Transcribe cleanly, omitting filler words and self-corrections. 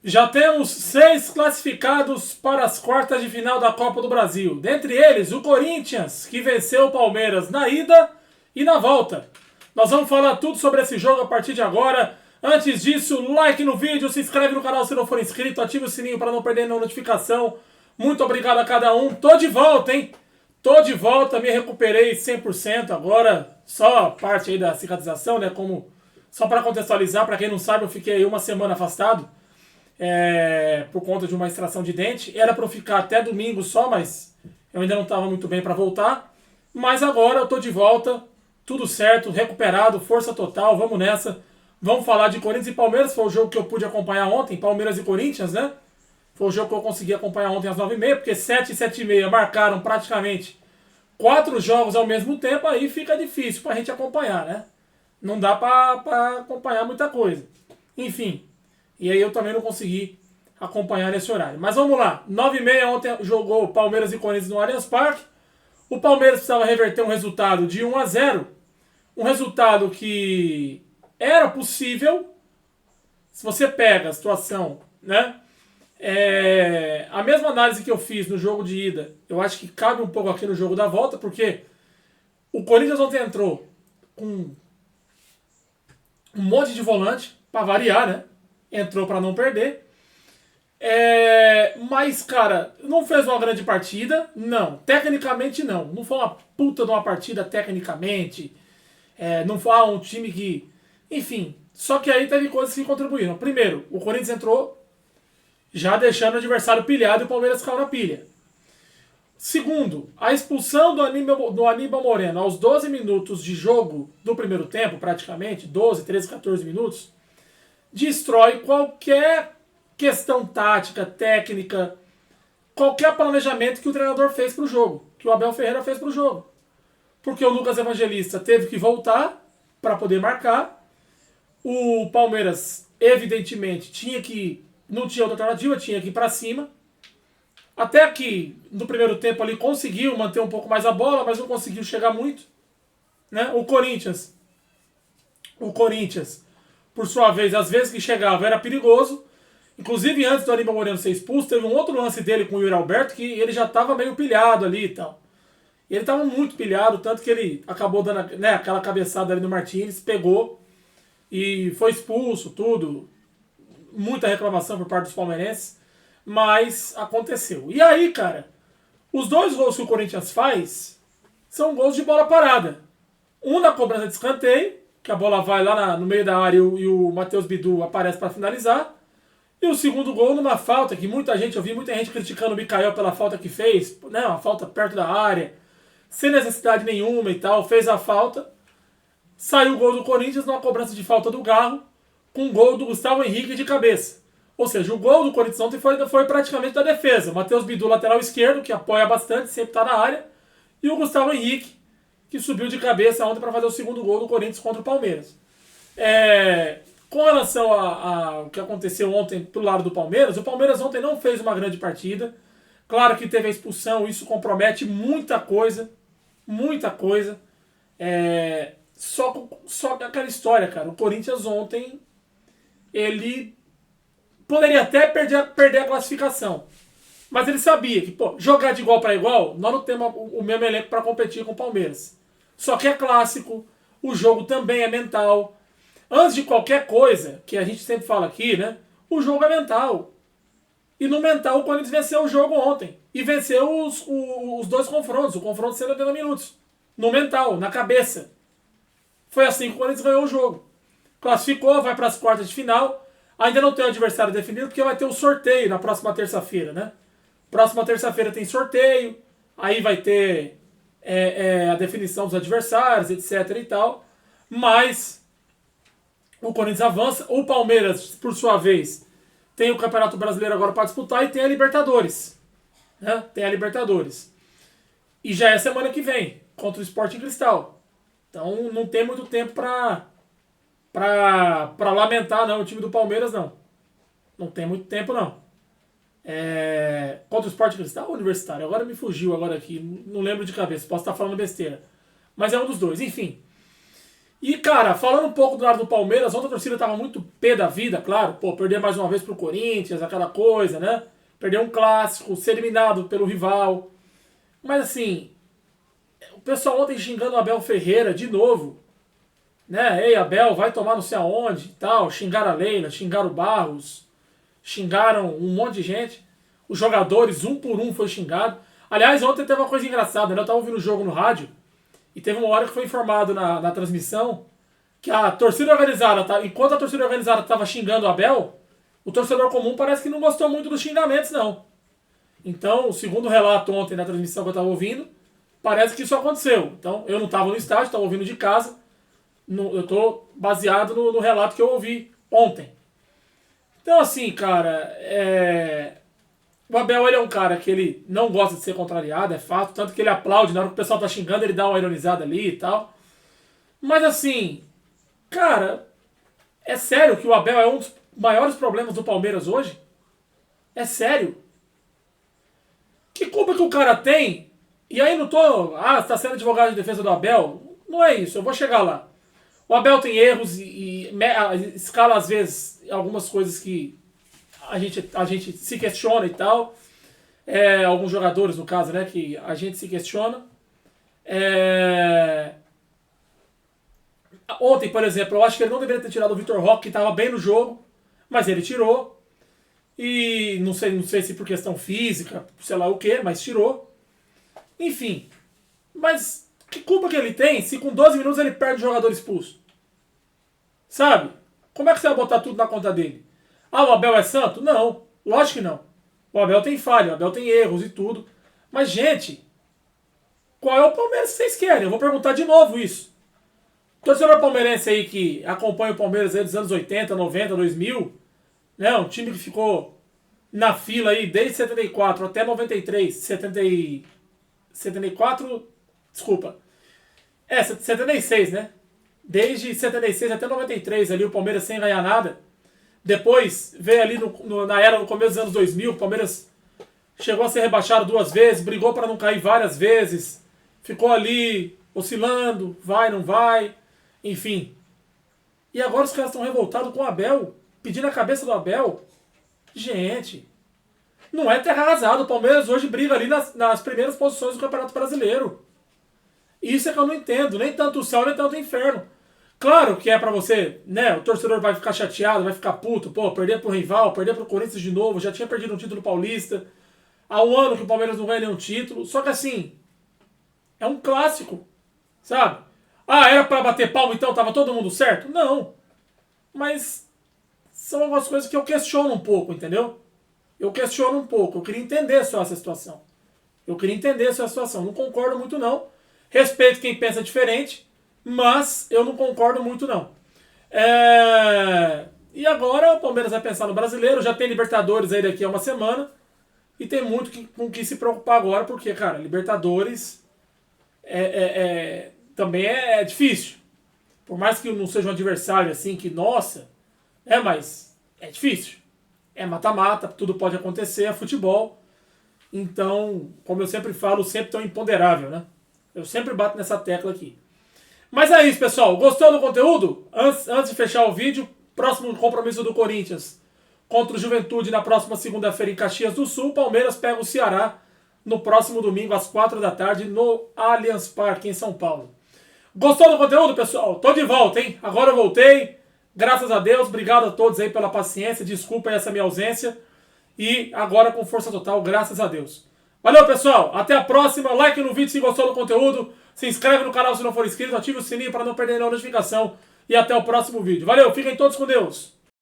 Já temos 6 classificados para as quartas de final da Copa do Brasil. Dentre eles, o Corinthians, que venceu o Palmeiras na ida e na volta. Nós vamos falar tudo sobre esse jogo a partir de agora. Antes disso, like no vídeo, se inscreve no canal se não for inscrito, ativa o sininho para não perder nenhuma notificação. Muito obrigado a cada um. Tô de volta, hein? Tô de volta, me recuperei 100% agora. Só a parte aí da cicatrização, né? Só para contextualizar, para quem não sabe, eu fiquei aí uma semana afastado. Por conta de uma extração de dente. Era para eu ficar até domingo só, mas eu ainda não estava muito bem para voltar. Mas agora eu tô de volta, tudo certo, recuperado, força total, vamos nessa. Vamos falar de Corinthians e Palmeiras, foi o jogo que eu pude acompanhar ontem, Palmeiras e Corinthians, né? Foi o jogo que eu consegui acompanhar ontem às 9h30, porque 7 e 7h30 marcaram praticamente 4 jogos ao mesmo tempo, aí fica difícil pra gente acompanhar, né? Não dá pra acompanhar muita coisa. Enfim, e aí eu também não consegui acompanhar nesse horário. Mas vamos lá, 9h30 ontem jogou Palmeiras e Corinthians no Allianz Parque. O Palmeiras precisava reverter um resultado de 1-0. Um resultado que era possível, se você pega a situação, né? A mesma análise que eu fiz no jogo de ida, eu acho que cabe um pouco aqui no jogo da volta, porque o Corinthians ontem entrou com um monte de volante, para variar, né? Entrou para não perder. Mas, cara, não fez uma grande partida, não. Tecnicamente, não. Não foi uma puta de uma partida tecnicamente. Não foi um time que... Enfim, só que aí teve coisas que contribuíram. Primeiro, o Corinthians entrou já deixando o adversário pilhado e o Palmeiras caiu na pilha. Segundo, a expulsão do Aníbal Moreno aos 12 minutos de jogo do primeiro tempo, praticamente, 12, 13, 14 minutos, destrói qualquer questão tática, técnica, qualquer planejamento que o treinador fez para o jogo, que o Abel Ferreira fez para o jogo. Porque o Lucas Evangelista teve que voltar para poder marcar. O Palmeiras, evidentemente, não tinha outra alternativa, tinha que ir para cima. Até que, no primeiro tempo ali, conseguiu manter um pouco mais a bola, mas não conseguiu chegar muito. Né? O Corinthians, por sua vez, às vezes que chegava, era perigoso. Inclusive, antes do Aníbal Moreno ser expulso, teve um outro lance dele com o Yuri Alberto, que ele já estava meio pilhado ali e tal. E ele estava muito pilhado, tanto que ele acabou dando, né, aquela cabeçada ali no Martínez, pegou e foi expulso, tudo. Muita reclamação por parte dos palmeirenses, mas aconteceu. E aí, cara, os 2 gols que o Corinthians faz são gols de bola parada. Um na cobrança de escanteio, que a bola vai lá no meio da área e o Matheus Bidu aparece para finalizar. E o segundo gol numa falta, que eu vi muita gente criticando o Mikael pela falta que fez, né, uma falta perto da área, sem necessidade nenhuma e tal, fez a falta. Saiu o gol do Corinthians numa cobrança de falta do Garro, com o gol do Gustavo Henrique de cabeça. Ou seja, o gol do Corinthians ontem foi praticamente da defesa. O Matheus Bidu, lateral esquerdo, que apoia bastante, sempre está na área. E o Gustavo Henrique, que subiu de cabeça ontem para fazer o segundo gol do Corinthians contra o Palmeiras. Com relação ao que aconteceu ontem pro lado do Palmeiras, o Palmeiras ontem não fez uma grande partida. Claro que teve a expulsão, isso compromete muita coisa. Muita coisa. Só aquela história, cara. O Corinthians ontem, ele poderia até perder a classificação. Mas ele sabia que, jogar de igual para igual, nós não temos o mesmo elenco para competir com o Palmeiras. Só que é clássico, o jogo também é mental. Antes de qualquer coisa, que a gente sempre fala aqui, né? O jogo é mental. E no mental o Corinthians venceu o jogo ontem. E venceu os 2 confrontos. O confronto de 180 minutos. No mental, na cabeça. Foi assim que o Corinthians ganhou o jogo. Classificou, vai para as quartas de final. Ainda não tem o adversário definido, porque vai ter o sorteio na próxima terça-feira, né? Próxima terça-feira tem sorteio. Aí vai ter a definição dos adversários, etc e tal. Mas o Corinthians avança. O Palmeiras, por sua vez, tem o Campeonato Brasileiro agora para disputar e tem a Libertadores. Né? Tem a Libertadores. E já é semana que vem, contra o Sporting Cristal. Então não tem muito tempo para lamentar, não, o time do Palmeiras, não. Não tem muito tempo, não. Contra o Sporting Cristal ou Universitário? Agora me fugiu agora aqui, não lembro de cabeça, posso estar falando besteira. Mas é um dos dois, enfim. E, cara, falando um pouco do lado do Palmeiras, ontem a torcida tava muito pé da vida, claro. Pô, perder mais uma vez pro Corinthians, aquela coisa, né? Perder um clássico, ser eliminado pelo rival. Mas, assim, o pessoal ontem xingando o Abel Ferreira de novo. Né? Ei, Abel, vai tomar não sei aonde e tal. Xingaram a Leila, xingaram o Barros, xingaram um monte de gente. Os jogadores, um por um, foi xingado. Aliás, ontem teve uma coisa engraçada, né? Eu tava ouvindo o jogo no rádio e teve uma hora que foi informado na transmissão que a torcida organizada, enquanto a torcida organizada estava xingando o Abel, o torcedor comum parece que não gostou muito dos xingamentos, não. Então, segundo o relato ontem na transmissão que eu estava ouvindo, parece que isso aconteceu. Então, eu não estava no estádio, estava ouvindo de casa. Eu estou baseado no relato que eu ouvi ontem. Então, assim, cara, o Abel, ele é um cara que ele não gosta de ser contrariado, é fato. Tanto que ele aplaude, na hora que o pessoal tá xingando, ele dá uma ironizada ali e tal. Mas, assim, cara, é sério que o Abel é um dos maiores problemas do Palmeiras hoje? É sério? Que culpa que o cara tem? E aí não tô... Ah, você tá sendo advogado de defesa do Abel? Não é isso, eu vou chegar lá. O Abel tem erros e escala, às vezes, algumas coisas que a gente se questiona e tal. Alguns jogadores, no caso, né, que a gente se questiona. Ontem, por exemplo, eu acho que ele não deveria ter tirado o Vitor Roque, que estava bem no jogo, mas ele tirou. E não sei se por questão física, sei lá o que, mas tirou. Enfim, mas que culpa que ele tem se com 12 minutos ele perde o jogador expulso? Sabe? Como é que você vai botar tudo na conta dele? Ah, o Abel é santo? Não, lógico que não. O Abel tem falha, o Abel tem erros e tudo. Mas, gente, qual é o Palmeiras que vocês querem? Eu vou perguntar de novo isso. O torcedor palmeirense aí que acompanha o Palmeiras aí dos anos 80, 90, 2000, né? Um time que ficou na fila aí desde 74 até 93, 74, desculpa. 76, né? Desde 76 até 93 ali o Palmeiras sem ganhar nada. Depois veio ali na era no começo dos anos 2000, o Palmeiras chegou a ser rebaixado 2 vezes, brigou para não cair várias vezes, ficou ali oscilando, vai, não vai, enfim. E agora os caras estão revoltados com o Abel, pedindo a cabeça do Abel. Gente, não é terra arrasada. O Palmeiras hoje briga ali nas primeiras posições do Campeonato Brasileiro. Isso é que eu não entendo. Nem tanto o céu, nem tanto o inferno. Claro que é pra você, né? O torcedor vai ficar chateado, vai ficar puto. Pô, perder pro rival, perder pro Corinthians de novo. Já tinha perdido um título paulista. Há um ano que o Palmeiras não ganha nenhum título. Só que assim, é um clássico, sabe? Ah, era pra bater palma então? Tava todo mundo certo? Não. Mas são algumas coisas que eu questiono um pouco, entendeu? Eu questiono um pouco. Eu queria entender só essa situação. Não concordo muito, não. Respeito quem pensa diferente, mas eu não concordo muito, não. E agora o Palmeiras vai pensar no Brasileiro. Já tem Libertadores aí daqui a uma semana. E tem muito com que se preocupar agora, porque, cara, Libertadores também é difícil. Por mais que não seja um adversário assim, que, nossa, mas é difícil. É mata-mata, tudo pode acontecer, é futebol. Então, como eu sempre falo, sempre tão imponderável, né? Eu sempre bato nessa tecla aqui. Mas é isso, pessoal. Gostou do conteúdo? Antes de fechar o vídeo, próximo compromisso do Corinthians contra o Juventude na próxima segunda-feira em Caxias do Sul. Palmeiras pega o Ceará no próximo domingo às 4 da tarde no Allianz Parque, em São Paulo. Gostou do conteúdo, pessoal? Tô de volta, hein? Agora eu voltei. Graças a Deus. Obrigado a todos aí pela paciência. Desculpa aí essa minha ausência. E agora com força total, graças a Deus. Valeu, pessoal. Até a próxima. Like no vídeo se gostou do conteúdo. Se inscreve no canal se não for inscrito. Ative o sininho para não perder a notificação. E até o próximo vídeo. Valeu. Fiquem todos com Deus.